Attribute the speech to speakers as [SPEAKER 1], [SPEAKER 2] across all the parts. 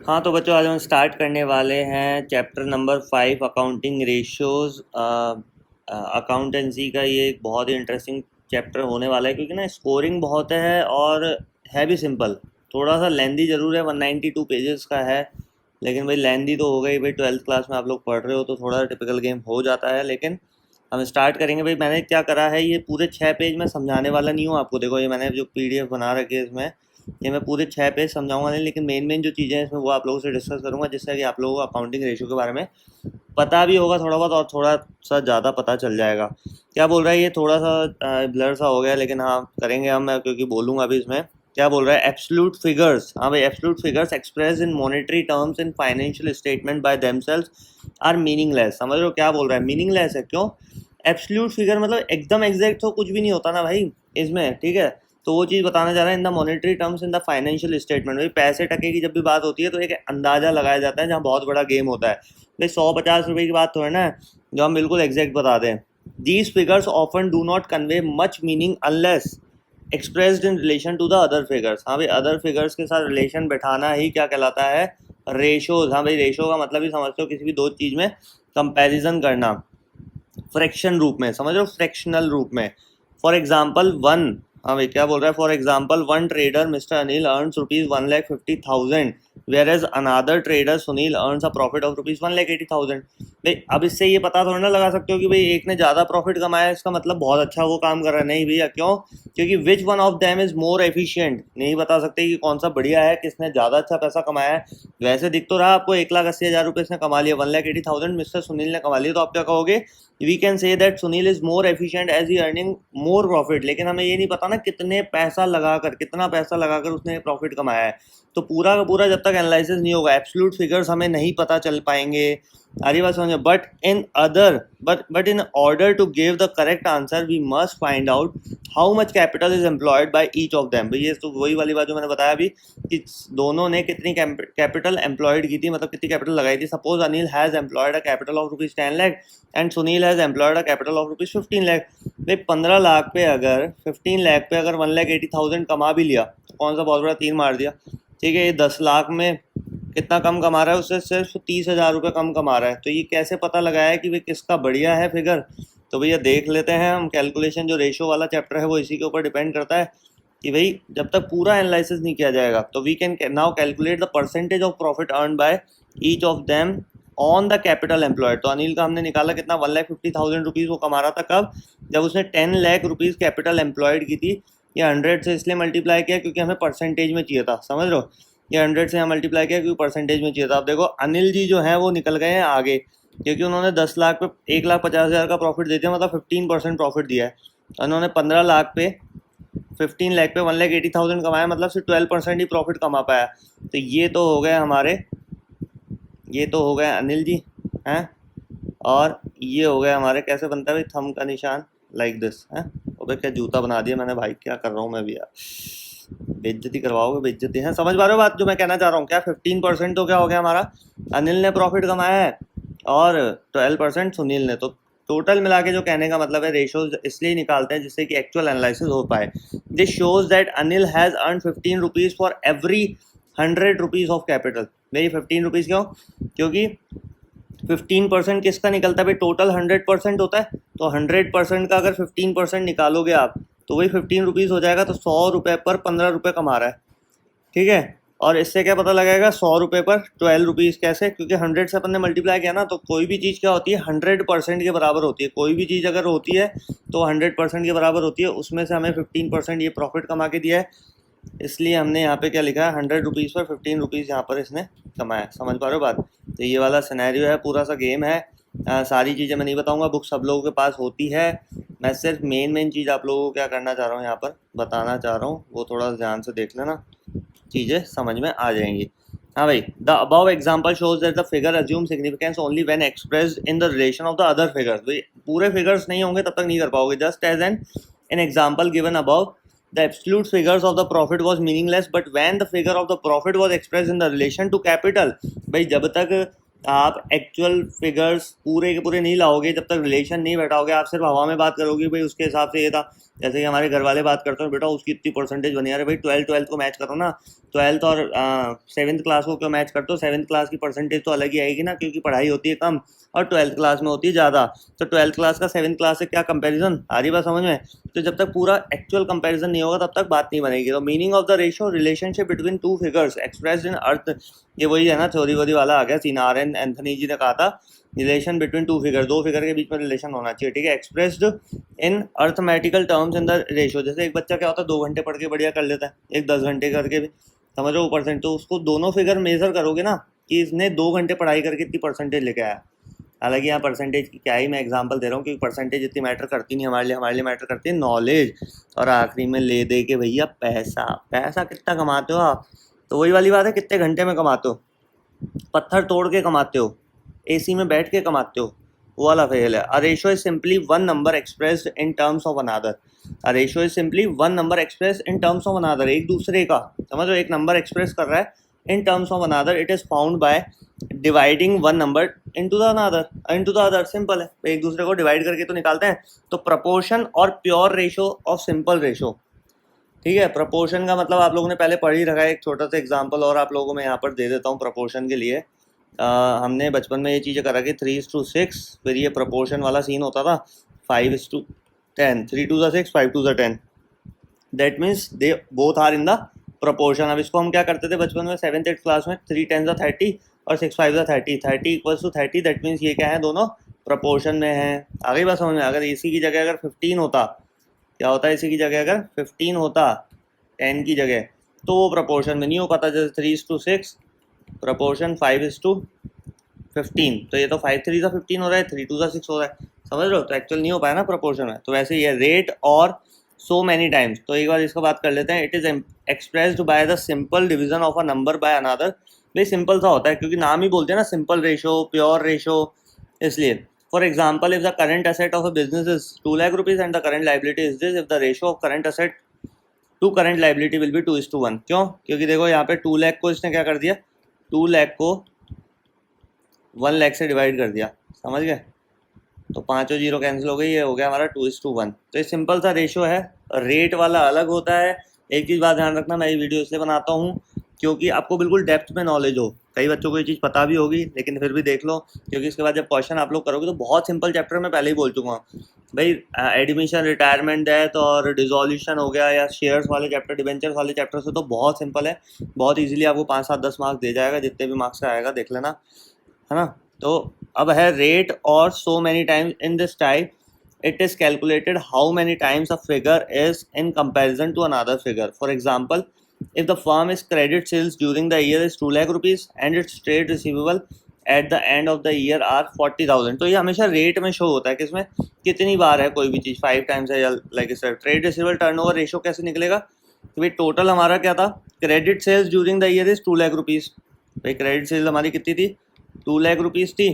[SPEAKER 1] हाँ तो बच्चों, आज हम स्टार्ट करने वाले हैं chapter number 5 accounting ratios. Accountancy का ये एक बहुत ही इंटरेस्टिंग चैप्टर होने वाला है, क्योंकि ना स्कोरिंग बहुत है और है भी सिंपल। थोड़ा सा लेंदी ज़रूर है, 192 पेजेस का है, लेकिन भाई लेंदी तो हो गई भाई। 12th क्लास में आप लोग पढ़ रहे हो तो थोड़ा टिपिकल गेम हो जाता है। लेकिन हम स्टार्ट करेंगे। भाई मैंने क्या करा है, ये पूरे 6 पेज में समझाने वाला नहीं हूँ आपको। देखो, ये मैंने जो PDF बना रखी है इसमें, ये मैं पूरे 6 पेज समझाऊंगा नहीं, लेकिन मेन जो चीज़ें हैं इसमें वो आप लोगों से डिस्कस करूंगा, जिससे कि आप लोगों को अकाउंटिंग रेशियो के बारे में पता भी होगा थोड़ा बहुत, और थोड़ा सा ज़्यादा पता चल जाएगा। क्या बोल रहा है, ये थोड़ा सा ब्लर सा हो गया, लेकिन हाँ करेंगे हम, मैं क्योंकि बोलूँगा अभी इसमें। क्या बोल रहा है, एब्सोल्यूट फिगर्स। हाँ भाई, absolute figures express in monetary terms in financial statement by themselves are meaningless. समझ रहे हो क्या बोल रहा है, मीनिंगलेस है। क्यों? एब्सोल्यूट फिगर मतलब एकदम एग्जैक्ट तो कुछ भी नहीं होता ना भाई इसमें, ठीक है। तो वो चीज़ बताना चाह रहा है, in the monetary terms in the financial statement. भाई पैसे टके की जब भी बात होती है तो एक अंदाजा लगाया जाता है, जहाँ बहुत बड़ा गेम होता है। भाई 150 रुपये की बात तो है ना, जो हम बिल्कुल एग्जैक्ट बता दें। These figures often do not convey much meaning unless expressed in relation to the other figures. हाँ भाई, अदर फिगर्स के साथ रिलेशन बैठाना ही क्या कहलाता है, रेशोज। हाँ भाई, रेशो का मतलब ही समझते हो, किसी भी दो चीज़ में कंपैरिजन करना फ्रैक्शन रूप में, समझ लो फ्रैक्शनल रूप में। फॉर एग्जाम्पल वन, हाँ भाई क्या बोल रहा है, for example one trader mister Anil earns ₹1,50,000, whereas another trader Sunil earns a profit of ₹1,80,000। भाई अब इससे ये पता थोड़ा ना लगा सकते हो कि भाई एक ने ज़्यादा प्रॉफिट कमाया, इसका मतलब बहुत अच्छा वो काम कर रहा है। नहीं भैया, क्यों? क्योंकि which one of them is more efficient, नहीं बता सकते कि कौन सा बढ़िया है, किसने ज़्यादा अच्छा पैसा कमाया है। वैसे दिख तो रहा आपको 1,80,000 रुपये इसने कमा लिया, 1,80,000 मिस्टर सुनील ने कमा लिया, तो आप क्या कहोगे, we can say that Sunil is more efficient as he earning more profit. लेकिन हमें ये नहीं पता ना कितने पैसा लगाकर, कितना पैसा लगाकर उसने प्रॉफिट कमाया है। तो पूरा का पूरा जब तक एनालिसिस नहीं होगा, एब्सोल्यूट फिगर्स हमें नहीं पता चल पाएंगे। आरी बात समझो। But in order to give the correct answer we must find out how much capital is employed by each of them. ये तो वही वाली बात जो मैंने बताया अभी, कि दोनों ने कितनी कैपिटल एम्प्लॉयड की थी, मतलब कितनी कैपिटल लगाई थी। Suppose Anil has employed a capital of ₹10 lakh and Sunil has employed a capital of ₹15 lakh. भाई 15 लाख पे अगर 15 लाख पे अगर 1,80,000 कमा भी लिया, तो कौन सा बहुत बड़ा तीर मार दिया, ठीक है। ये 10 लाख में कितना कम कमा रहा है, उससे सिर्फ 30,000 रुपये कम कमा रहा है। तो ये कैसे पता लगाया है कि भाई किसका बढ़िया है फिगर? तो भैया देख लेते हैं हम। कैलकुलेशन जो रेशो वाला चैप्टर है वो इसी के ऊपर डिपेंड करता है, कि भाई जब तक पूरा एनालिसिस नहीं किया जाएगा, तो we can now calculate the percentage of profit earn by each of them on the capital employed. तो अनिल का हमने निकाला कितना, 1,50,000 वो कमा रहा था कब, जब उसने 10 लाख रुपीज़ कैपिटल एम्प्लॉयड की थी। ये 100 से इसलिए मल्टीप्लाई किया क्योंकि हमें परसेंटेज में चाहिए था, समझ लो। ये 100 से यहाँ मल्टीप्लाई किया क्योंकि परसेंटेज में चाहिए था। अब देखो अनिल जी जो है वो निकल गए हैं आगे, क्योंकि उन्होंने 10 लाख पे 1,50,000 का प्रॉफिट दे दिया, मतलब 15% प्रॉफिट दिया है। उन्होंने 15 लाख पे 15 लाख पे 1,80,000 कमाया, मतलब सिर्फ 12% ही प्रॉफिट कमा पाया। तो ये तो हो गए हमारे, ये तो हो गए अनिल जी हैं, और ये हो गया हमारे, कैसे बनता है भाई थंब का निशान, लाइक दिस है। अबे क्या जूता बना दिया मैंने भाई, क्या कर रहा हूँ मैं भी यार, बेइज्जती करवाओगे, बेइज्जती है। समझ पा रहे हो बात जो मैं कहना चाह रहा हूँ? क्या 15% तो क्या हो गया हमारा, अनिल ने प्रॉफिट कमाया है, और 12% सुनील ने। तो टोटल मिला के जो कहने का मतलब है, रेशोज इसलिए निकालते हैं जिससे कि एक्चुअल एनालिसिस हो पाए। This shows that Anil has earn 15 rupees for every 100 rupees of capital. भाई 15 रुपीज़ क्यों? क्योंकि 15% किसका निकलता है भाई, टोटल 100% होता है। तो 100% का अगर 15% निकालोगे आप, तो वही 15 रुपीज़ हो जाएगा। तो 100 रुपये पर 15 रुपये कमा रहा है, ठीक है। और इससे क्या पता लगेगा, 100 रुपये पर 12 रुपीज़ कैसे, क्योंकि 100 से अपन ने मल्टीप्लाई किया ना। तो कोई भी चीज़ क्या होती है, 100% के बराबर होती है। कोई भी चीज़ अगर होती है तो 100% के बराबर होती है। उसमें से हमें 15% ये प्रॉफिट कमा के दिया है, इसलिए हमने यहाँ पे क्या लिखा है, 100 रुपीज़ पर 15 रुपीज़ यहाँ पर इसने कमाया। समझ पा रहे हो बात? तो ये वाला सिनेरियो है, पूरा सा गेम है। सारी चीज़ें मैं नहीं बताऊँगा, बुक सब लोगों के पास होती है। मैं सिर्फ मेन चीज़ आप लोगों को क्या करना चाह रहा हूँ, यहाँ पर बताना चाह रहा हूँ, वो थोड़ा ध्यान से देख लेना, चीज़ें समझ में आ जाएंगी। हाँ भाई, the above example shows that the figure assume significance only when expressed in the relation of the other figures. भाई पूरे फिगर्स नहीं होंगे तब तक नहीं कर पाओगे। Just as an example given above, the absolute figures of the profit was meaningless but when the figure of the profit was expressed in the relation to capital। भाई जब तक आप एक्चुअल फिगर्स पूरे के पूरे नहीं लाओगे जब तक रिलेशन नहीं बैठाओगे। आप सिर्फ हवा में बात करोगे भाई उसके हिसाब से ये था, जैसे कि हमारे घर वाले बात करते हैं बेटा उसकी इतनी परसेंटेज बनी, अरे भाई ट्वेल्थ को मैच करो ना, ट्वेल्थ और सेवन्थ क्लास को क्यों मैच करते हो? सेवन्थ क्लास की परसेंटेज तो अलग ही आएगी ना, क्योंकि पढ़ाई होती है कम और ट्वेल्थ क्लास में होती है ज़्यादा। तो ट्वेल्थ क्लास का सेवन्थ क्लास से क्या कंपेरिजन, आ रही बात समझ में? तो जब तक पूरा एक्चुअल कंपेरिजन नहीं होगा तब तक बात नहीं बनेगी। तो meaning of the ratio, relationship between two figures expressed in अर्थ, ये वही है ना, थ्योरी वोरी वाला आ गया, सीनार एंड एंथनी जी ने कहा था रिलेशन बिटवीन टू फिगर, दो फिगर के बीच में रिलेशन होना चाहिए, ठीक है। Expressed in arithmetical terms in the ratio, जैसे एक बच्चा क्या होता है 2 घंटे पढ़ के बढ़िया कर लेता है, एक 10 घंटे करके भी, समझ रहे हो परसेंट, तो उसको दोनों फिगर मेजर करोगे ना कि इसने 2 घंटे पढ़ाई करके इतनी परसेंटेज लेके आया। हालांकि यहाँ परसेंटेज की क्या ही मैं एग्जांपल दे रहा हूँ, क्योंकि परसेंटेज इतनी मैटर करती नहीं हमारे लिए मैटर करती है नॉलेज, और आखिरी में ले दे के भैया पैसा। पैसा कितना कमाते हो आप? तो वही वाली बात है, कितने घंटे में कमाते हो? पत्थर तोड़ के कमाते हो, एसी में बैठ के कमाते हो, वो वाला फेल है। A ratio is simply one number expressed in terms of another. A ratio is simply one number express in terms of another, एक दूसरे का, समझ लो एक नंबर एक्सप्रेस कर रहा है in terms of another. It is found by dividing one number into the other, simple है, एक दूसरे को डिवाइड करके तो निकालते हैं। तो प्रपोर्शन और pure ratio of simple ratio, ठीक है। प्रपोर्शन का मतलब आप लोगों ने पहले पढ़ ही रखा है, एक छोटा सा एग्जांपल और आप लोगों को मैं यहाँ पर दे देता हूँ प्रपोर्शन के लिए। हमने बचपन में ये चीज़ें करा कि 3:6, फिर ये प्रपोर्शन वाला सीन होता था 5:10, 3 to the 6, 5 to the 10, that means they both are in the proportion. अब इसको हम क्या करते थे बचपन में 7th 8th क्लास में, 3 10 30 और 6 5 30, 30 = 30, दैट मीन्स ये क्या है, दोनों प्रपोर्शन में है। आगे बात समझ में? अगर इसी की जगह अगर 15 होता, क्या होता है इसी की जगह अगर 15 होता 10 की जगह, तो वो प्रपोर्शन में नहीं हो पाता। जैसे 3:6 प्रपोर्शन 5:15, तो ये तो 5 3 15 हो रहा है, 3 2 6 हो रहा है, समझ रहे हो? तो एक्चुअल नहीं हो पाया ना प्रपोर्शन में। तो वैसे ये रेट और सो मैनी टाइम्स, तो एक बार इसको बात कर लेते हैं। It is expressed by the simple division of a number by another. भाई सिंपल सा होता है, क्योंकि नाम ही बोलते हैं ना सिंपल रेशो, प्योर रेशो, इसलिए। For example, if the current asset of a business is 2 lakh rupees and the current liability is this, if the ratio of current asset to current liability will be 2:1। क्यों? क्योंकि देखो यहाँ पे 2 लाख को इसने क्या कर दिया, 2 लाख को 1 लाख से डिवाइड कर दिया, समझ गए? तो 5 और 0 कैंसिल हो गई, ये हो गया हमारा 2:1। तो ये सिंपल सा रेशियो है, रेट वाला अलग होता है। एक चीज़ बात ध्यान रखना, मैं ये वीडियो इसलिए बनाता हूँ क्योंकि आपको बिल्कुल डेप्थ में नॉलेज हो। कई बच्चों को ये चीज़ पता भी होगी, लेकिन फिर भी देख लो, क्योंकि इसके बाद जब क्वेश्चन आप लोग करोगे तो बहुत सिंपल चैप्टर में पहले ही बोल चुका हूँ भाई। एडमिशन, रिटायरमेंट, डेथ और डिसोल्यूशन हो गया, या शेयर्स वाले चैप्टर, डिबेंचर्स वाले चैप्टर से तो बहुत सिंपल है, बहुत ईजिली आपको 5 7 10 मार्क्स दे जाएगा, जितने भी मार्क्स का आएगा देख लेना, है ना। तो अब है रेट और so many times in this type, it is calculated how many times a figure is in comparison to another figure. For example, if the firm is credit sales during the year is 2 lakh rupees and its trade receivable at the end of the year are 40,000, तो ये हमेशा rate में show होता है, किसमें, कितनी बार है कोई भी चीज़, 5 टाइम्स है या लाइक इस ट्रेड रिसीवेबल टर्नओवर रेशियो कैसे निकलेगा? तो भाई टोटल हमारा क्या था, credit sales during the year is 2 lakh rupees. भाई क्रेडिट सेल्स हमारी कितनी थी, 2 लाख रुपीज़ थी,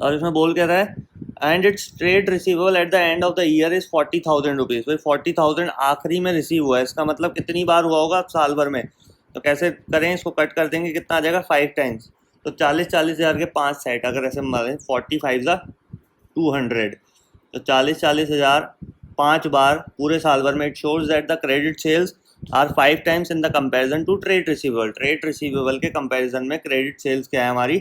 [SPEAKER 1] और इसमें बोल क्या रहा है, and it's trade receivable at the end of the year is 40,000 rupees. भाई 40,000 आखिरी में रिसीव हुआ है, इसका मतलब कितनी बार हुआ होगा साल भर में? तो कैसे करें, इसको कट कर देंगे, कितना आ जाएगा 5 टाइम्स, तो 40 हज़ार के 5 सेट, अगर ऐसे मारें 45 ज़ा 200, तो 40 हज़ार 5 बार पूरे साल भर में। It shows that the credit sales are 5 times in the comparison to trade receivable. Trade receivable के कंपेरिजन में क्रेडिट सेल्स क्या है हमारी,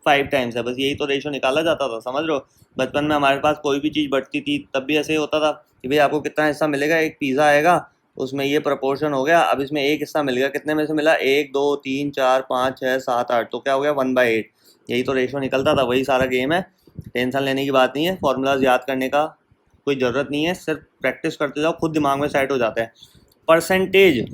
[SPEAKER 1] 5 टाइम्स है। बस यही तो रेशो निकाला जाता था, समझ लो। बचपन में हमारे पास कोई भी चीज़ बढ़ती थी तब भी ऐसे ही होता था कि भाई आपको कितना हिस्सा मिलेगा, एक पिज़्ज़ा आएगा उसमें ये प्रपोर्शन हो गया, अब इसमें एक हिस्सा मिल गया, कितने में से मिला, 1 2 3 4 5 6 7 8, तो क्या हो गया 1/8। यही तो रेशो निकलता था, वही सारा गेम है। टेंशन लेने की बात नहीं है, फॉर्मूलाज याद करने का कोई ज़रूरत नहीं है, सिर्फ प्रैक्टिस करते जाओ, खुद दिमाग में सेट हो जाता है। परसेंटेज,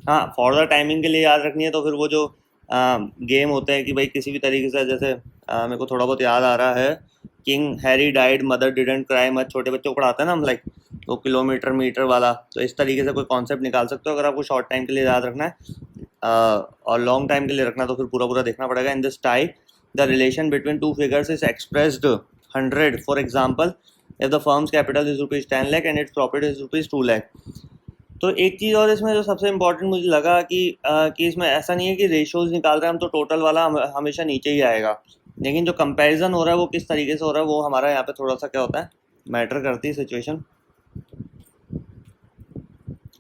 [SPEAKER 1] हाँ फॉर द टाइमिंग के लिए याद रखनी है। तो फिर वो जो गेम होते हैं कि भाई किसी भी तरीके से, जैसे मेरे को थोड़ा बहुत याद आ रहा है, king Harry died mother didn't cry much, छोटे बच्चों को पढ़ाते हैं ना हम, लाइक वो किलोमीटर मीटर वाला। तो इस तरीके से कोई कॉन्सेप्ट निकाल सकते हो अगर आपको शॉर्ट टाइम के लिए याद रखना है, और लॉन्ग टाइम के लिए रखना तो फिर पूरा पूरा देखना पड़ेगा। In this type the relation between two figures is expressed 100। For example, if the firms capital is ₹10 lakh and its profit is ₹2 lakh, तो एक चीज़ और इसमें जो सबसे इम्पोर्टेंट मुझे लगा कि इसमें ऐसा नहीं है कि रेशोज़ निकाल रहे हैं हम तो टोटल वाला हमेशा नीचे ही आएगा, लेकिन जो कंपैरिजन हो रहा है वो किस तरीके से हो रहा है वो हमारा यहाँ पे थोड़ा सा क्या होता है, मैटर करती है सिचुएशन।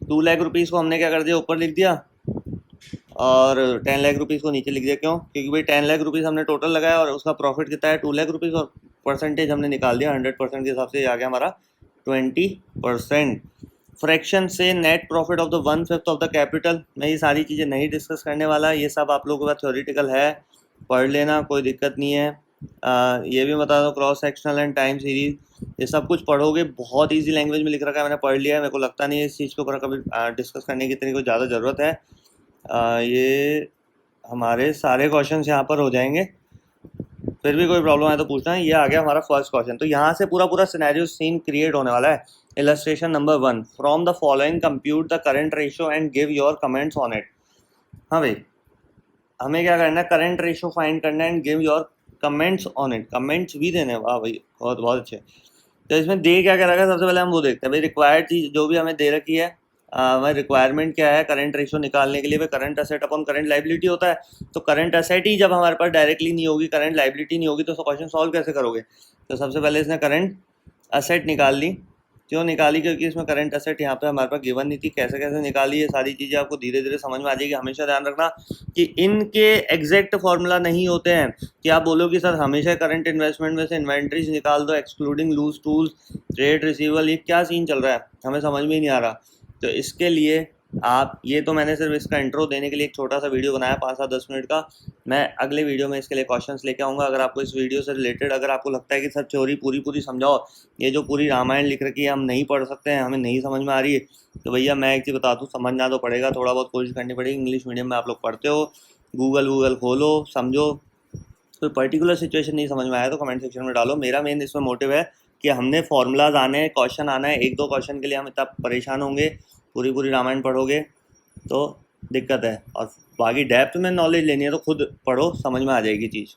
[SPEAKER 1] 2 लाख रुपीज़ को हमने क्या कर दिया, ऊपर लिख दिया, और 10 लाख रुपीज़ को नीचे लिख दिया। क्यों? क्योंकि भाई 10 लाख रुपीज़ हमने टोटल लगाया और उसका प्रॉफिट कितना है 2 लाख रुपीज़, और परसेंटेज हमने निकाल दिया 100% के हिसाब से, आ गया हमारा 20%। फ्रैक्शन से net profit of the 1/5 of the capital. मैं ये सारी चीज़ें नहीं डिस्कस करने वाला, ये सब आप लोगों के पास थ्योरेटिकल है, पढ़ लेना, कोई दिक्कत नहीं है। ये भी बता दो cross sectional and time series, ये सब कुछ पढ़ोगे, बहुत इजी लैंग्वेज में लिख रखा है, मैंने पढ़ लिया है, मेरे को लगता नहीं है इस चीज़ के ऊपर कभी डिस्कस करने की इतनी कोई ज़्यादा ज़रूरत है। ये हमारे सारे क्वेश्चंस यहाँ पर हो जाएंगे, फिर भी कोई प्रॉब्लम है तो पूछना है। ये आ गया हमारा फर्स्ट क्वेश्चन, तो यहाँ से पूरा पूरा सिनेरियो सीन क्रिएट होने वाला है। Illustration number 1, from the following compute the current ratio and give your comments on it. हाँ भाई, हमें क्या करना है, करंट रेशियो फाइंड करना है and give your comments on it, comments भी देने। वाह भाई, बहुत बहुत अच्छे। तो इसमें दे क्या क्या रखा है, सबसे पहले हम वो देखते हैं भाई, रिक्वायर्ड चीज़ जो भी हमें दे रखी है, हमारी रिक्वायरमेंट क्या है करंट रेशियो निकालने के लिए। भाई current asset upon current liability होता है, तो करंट असेट ही जब हमारे पास डायरेक्टली नहीं होगी, करंट लाइबिलिटी नहीं होगी, तो क्वेश्चन सॉल्व कैसे करोगे। तो सबसे पहले इसने करंट असेट निकाल ली। क्यों निकाली? क्योंकि इसमें करंट असेट यहाँ पे हमारे पास गिवन नहीं थी। कैसे कैसे निकाली, ये सारी चीज़ें आपको धीरे धीरे समझ में आ जाएगी। हमेशा ध्यान रखना कि इनके एग्जैक्ट फॉर्मूला नहीं होते हैं कि आप बोलो कि सर हमेशा करंट इन्वेस्टमेंट में से इन्वेंट्रीज निकाल दो excluding loose tools trade receivable, ये क्या सीन चल रहा है, हमें समझ में ही नहीं आ रहा। तो इसके लिए आप, ये तो मैंने सिर्फ इसका इंट्रो देने के लिए एक छोटा सा वीडियो बनाया 5-10 मिनट का। मैं अगले वीडियो में इसके लिए क्वेश्चंस लेके आऊँगा। अगर आपको इस वीडियो से रिलेटेड, अगर आपको लगता है कि सर थ्योरी पूरी समझाओ, ये जो पूरी रामायण लिख रखी है हम नहीं पढ़ सकते हैं, हमें नहीं समझ में आ रही है, तो भैया मैं एक चीज़ बता दूँ, समझना तो पड़ेगा, थोड़ा बहुत कोशिश करनी पड़ेगी। इंग्लिश मीडियम में आप लोग पढ़ते हो, गूगल खोलो, समझो। कोई पर्टिकुलर सिचुएशन नहीं समझ में आया तो कमेंट सेक्शन में डालो। मेरा मेन इसमें मोटिव है कि हमने फॉर्मूलाज आने हैं, क्वेश्चन आना है, 1-2 क्वेश्चन के लिए हम इतना परेशान होंगे, पूरी रामायण पढ़ोगे तो दिक्कत है। और बाकी डेप्थ में नॉलेज लेनी है तो खुद पढ़ो, समझ में आ जाएगी चीज़।